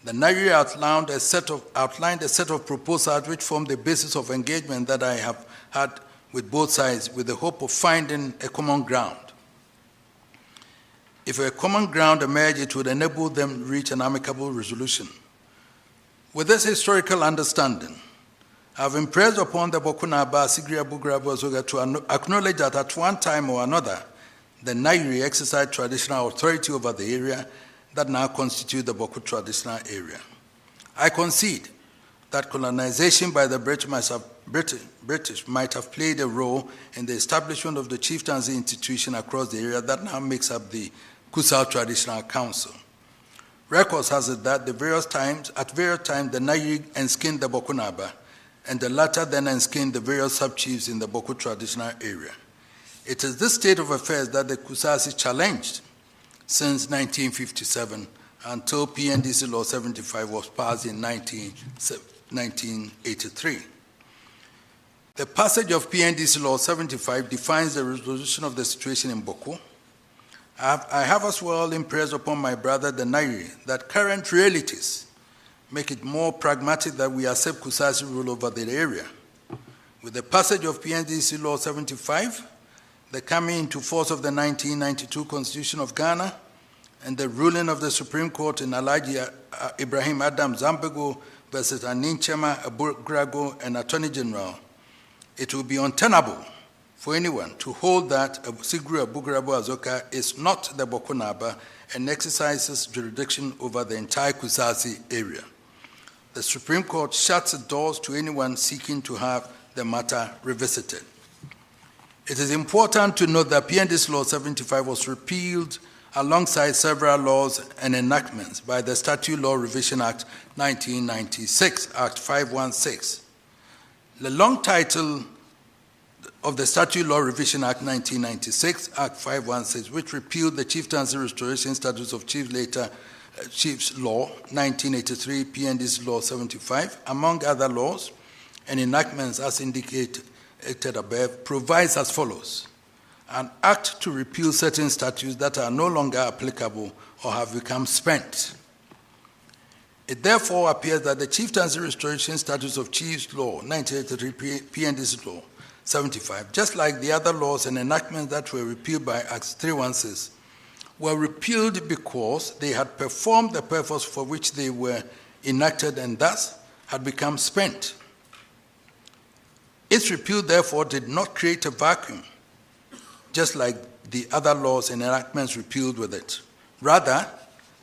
The Nayiri outlined a set of proposals which form the basis of engagement that I have had with both sides with the hope of finding a common ground. If a common ground emerges, it would enable them to reach an amicable resolution. With this historical understanding, I have impressed upon the Bawku Naba, Seidu Abagre Azoka to acknowledge that at one time or another, the Nayiri exercised traditional authority over the area that now constitute the Bawku traditional area. I concede that colonization by the British might have played a role in the establishment of the chieftaincy institution across the area that now makes up the Kusal Traditional Council. Records has it that at various times, the Nayiri enskinned the Bawku Naba, and the latter then enskinned the various sub-chiefs in the Bawku traditional area. It is this state of affairs that the Kusasi challenged since 1957 until PNDC Law 75 was passed in 1983. The passage of PNDC Law 75 defines the resolution of the situation in Bawku. I have as well impressed upon my brother the Nayiri that current realities make it more pragmatic that we accept Kusasi rule over the area. With the passage of PNDC Law 75, the coming into force of the 1992 Constitution of Ghana, and the ruling of the Supreme Court in Alhaji Ibrahim Adam Zambego versus Aninchema Abugrago and Attorney General, it will be untenable for anyone to hold that Seidu Abagre Azoka is not the Bawku Naba and exercises jurisdiction over the entire Kusasi area. The Supreme Court shuts its doors to anyone seeking to have the matter revisited. It is important to note that PNDC Law 75 was repealed alongside several laws and enactments by the Statute Law Revision Act 1996, Act 516. The long title of the Statute Law Revision Act 1996, Act 516, which repealed the Chieftaincy Restoration Statutes of Chiefs later Chiefs Law 1983, PNDC Law 75, among other laws and enactments as indicated above, provides as follows: an act to repeal certain statutes that are no longer applicable or have become spent. It therefore appears that the Chieftaincy Restoration Statutes of Chiefs Law 1983, PNDC Law 75, just like the other laws and enactments that were repealed by Act 316, were repealed because they had performed the purpose for which they were enacted and thus had become spent. Its repeal, therefore, did not create a vacuum, just like the other laws and enactments repealed with it. Rather,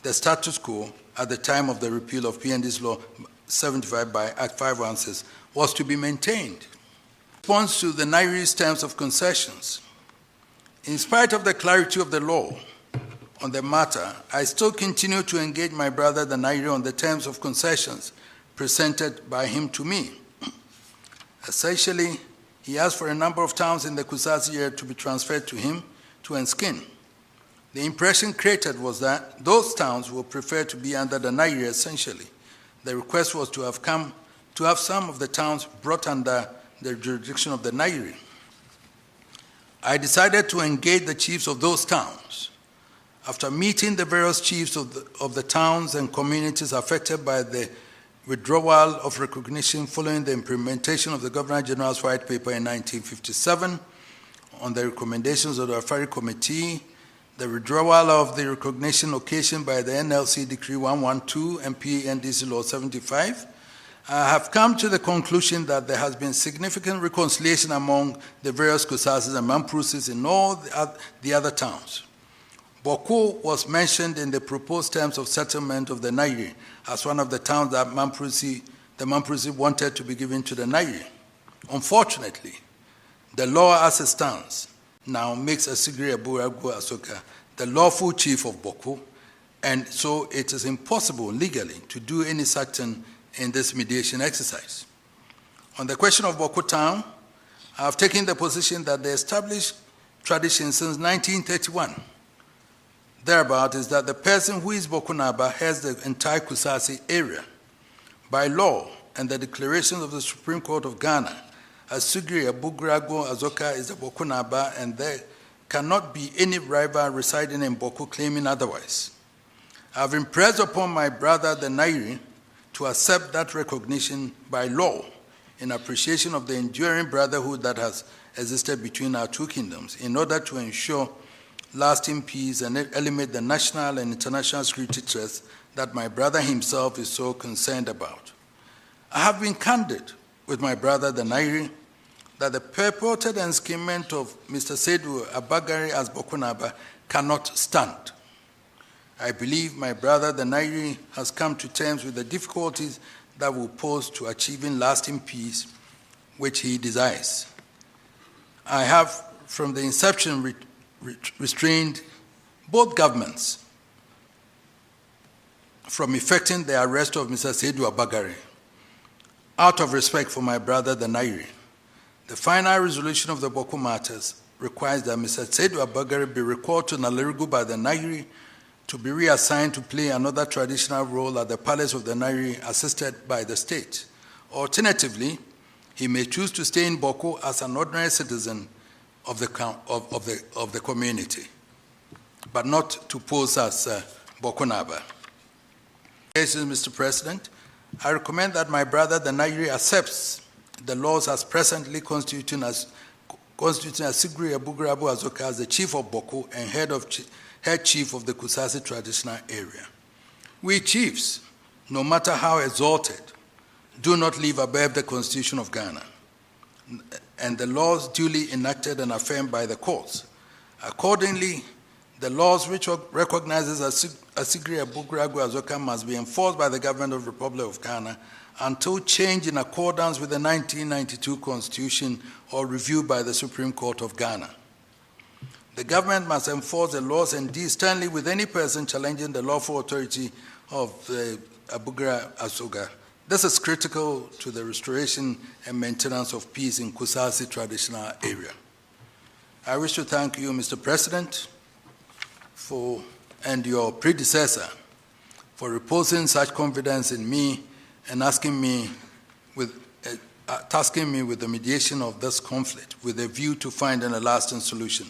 the status quo at the time of the repeal of PNDC Law 75 by Act 516 was to be maintained. In response to the Nayiri's terms of concessions, in spite of the clarity of the law on the matter, I still continue to engage my brother the Nayiri on the terms of concessions presented by him to me. Essentially, he asked for a number of towns in the Kusasi area to be transferred to him to enskin. The impression created was that those towns would prefer to be under the Nayiri essentially. The request was to have some of the towns brought under the jurisdiction of the Nayiri. I decided to engage the chiefs of those towns. After meeting the various chiefs of the towns and communities affected by the withdrawal of recognition following the implementation of the Governor General's White Paper in 1957, on the recommendations of the Afari Committee, the withdrawal of the recognition occasioned by the NLC Decree 112 and PNDC Law 75, I have come to the conclusion that there has been significant reconciliation among the various Kusasis and Mamprusis in all the other towns. Bawku was mentioned in the proposed terms of settlement of the Nayiri as one of the towns that the Mamprusi wanted to be given to the Nayiri. Unfortunately, the law as it stands now makes Seidu Abagre Azoka the lawful chief of Bawku, and so it is impossible legally to do any such thing in this mediation exercise. On the question of Bawku town, I have taken the position that the established tradition since 1931 thereabout is that the person who is Bawku Naba has the entire Kusasi area. By law and the declarations of the Supreme Court of Ghana, Seidu Abagre Azoka is the Bawku Naba, and there cannot be any rival residing in Bawku claiming otherwise. I have impressed upon my brother, the Nayiri, to accept that recognition by law in appreciation of the enduring brotherhood that has existed between our two kingdoms in order to ensure lasting peace and eliminate the national and international security threats that my brother himself is so concerned about. I have been candid with my brother, the Nayiri, that the purported enskinment of Mr. Seidu Abagre as Bawku Naba cannot stand. I believe my brother, the Nayiri, has come to terms with the difficulties that will pose to achieving lasting peace, which he desires. I have, from the inception, restrained both governments from effecting the arrest of Mr. Seidu Abagre out of respect for my brother, the Nayiri. The final resolution of the Bawku matters requires that Mr. Seidu Abagre be recalled to Nayiri by the Nayiri to be reassigned to play another traditional role at the palace of the Nayiri assisted by the state. Alternatively, he may choose to stay in Bawku as an ordinary citizen of the community, but not to pose as Bawku Naba. Mr. President, I recommend that my brother, the Nayiri, accepts the laws as presently constituting Sigri Abugre Azoka as the chief of Bawku and head chief of the Kusasi traditional area. We chiefs, no matter how exalted, do not live above the Constitution of Ghana and the laws duly enacted and affirmed by the courts. Accordingly, the laws which recognizes Sigri Abugre Azoka must be enforced by the government of the Republic of Ghana until change in accordance with the 1992 Constitution or reviewed by the Supreme Court of Ghana. The government must enforce the laws and deal sternly with any person challenging the lawful authority of the Abugre Azoka. This is critical to the restoration and maintenance of peace in Kusasi traditional area. I wish to thank you, Mr. President, and your predecessor for reposing such confidence in me and tasking me with the mediation of this conflict with a view to finding a lasting solution.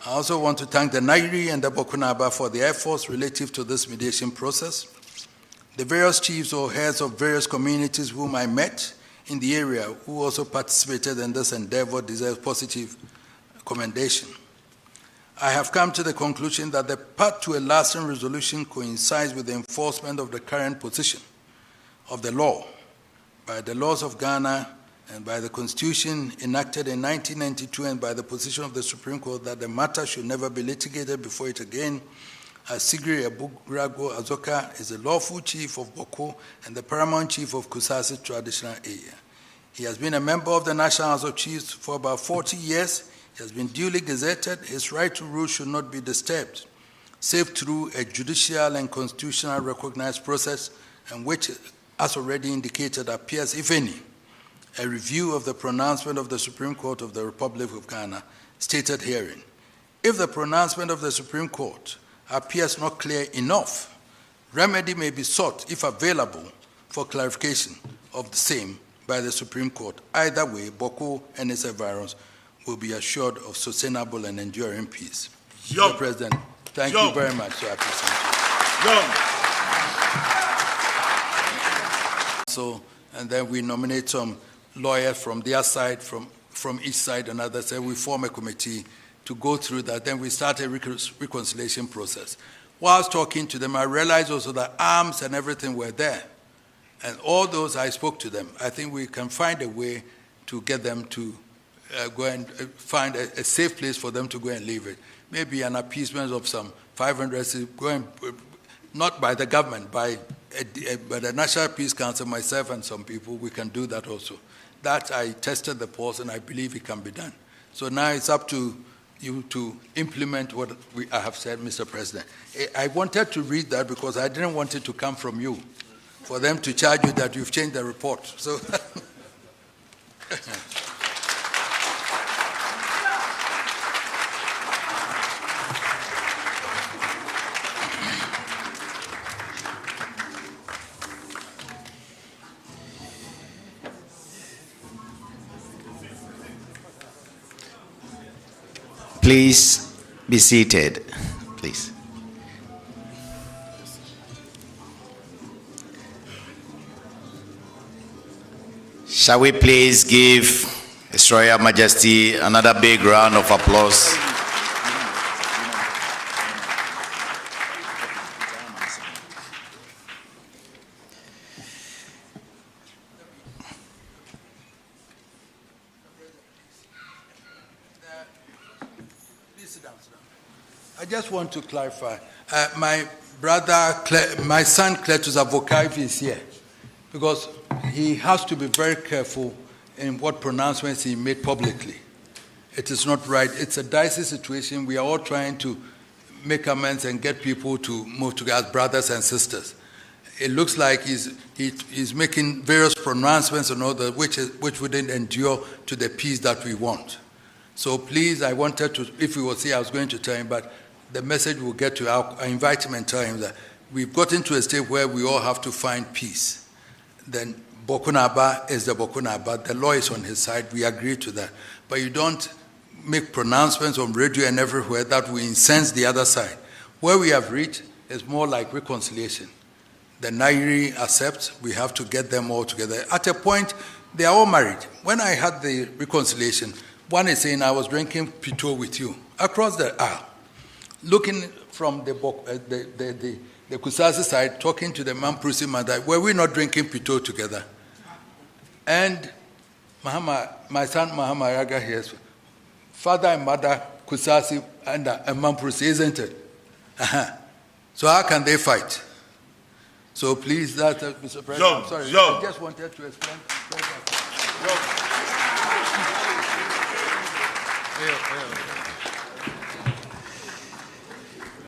I also want to thank the Nayiri and the Bawku Naba for their efforts relative to this mediation process. The various chiefs or heads of various communities whom I met in the area who also participated in this endeavor deserve positive commendation. I have come to the conclusion that the path to a lasting resolution coincides with the enforcement of the current position of the law by the laws of Ghana and by the Constitution enacted in 1992 and by the position of the Supreme Court that the matter should never be litigated before it again, as Sigri Abugre Azoka is the lawful chief of Bawku and the paramount chief of Kusasi traditional area. He has been a member of the National House of Chiefs for about 40 years. He has been duly gazetted. His right to rule should not be disturbed, save through a judicial and constitutional recognized process, and which, as already indicated, appears, if any, a review of the pronouncement of the Supreme Court of the Republic of Ghana stated herein. If the pronouncement of the Supreme Court appears not clear enough, remedy may be sought, if available, for clarification of the same by the Supreme Court. Either way, Bawku and its environs will be assured of sustainable and enduring peace. Mr. President, thank you very much. I appreciate it. So, and then we nominate some lawyers from their side, from each side, and others, and we form a committee to go through that. Then we start a reconciliation process. Whilst talking to them, I realized also that arms and everything were there. And all those, I spoke to them. I think we can find a way to get them to go and find a safe place for them to go and leave it. Maybe an appeasement of some 500, not by the government, by the National Peace Council, myself and some people, we can do that also. That I tested the pulse and I believe it can be done. So now it's up to you to implement what I have said, Mr. President. I wanted to read that because I didn't want it to come from you, for them to charge you that you've changed the report. So. Please be seated, please. Shall we please give His Royal Majesty another big round of applause? I just want to clarify. My son Cletus Avokai is here because he has to be very careful in what pronouncements he made publicly. It is not right. It's a dicey situation. We are all trying to make amends and get people to move together as brothers and sisters. It looks like he's making various pronouncements and all that, which wouldn't endure to the peace that we want. So please, I wanted to, if he was here, I was going to tell him, but the message will get to I invite him and tell him that we've gotten to a state where we all have to find peace. Then Bawku Naba is the Bawku Naba. The law is on his side. We agree to that. But you don't make pronouncements on radio and everywhere that will incense the other side. Where we have reached is more like reconciliation. The Nayiri accepts, we have to get them all together. At a point, they are all married. When I had the reconciliation, one is saying, I was drinking pito with you across the aisle. Looking from the Kusasi side, talking to the Mamprusi mother, were we not drinking pito together? And my son Mahama Yaga here, father and mother Kusasi and Mamprusi, isn't it? So how can they fight? So please, Mr. President, I'm sorry, I just wanted to explain. Yeah.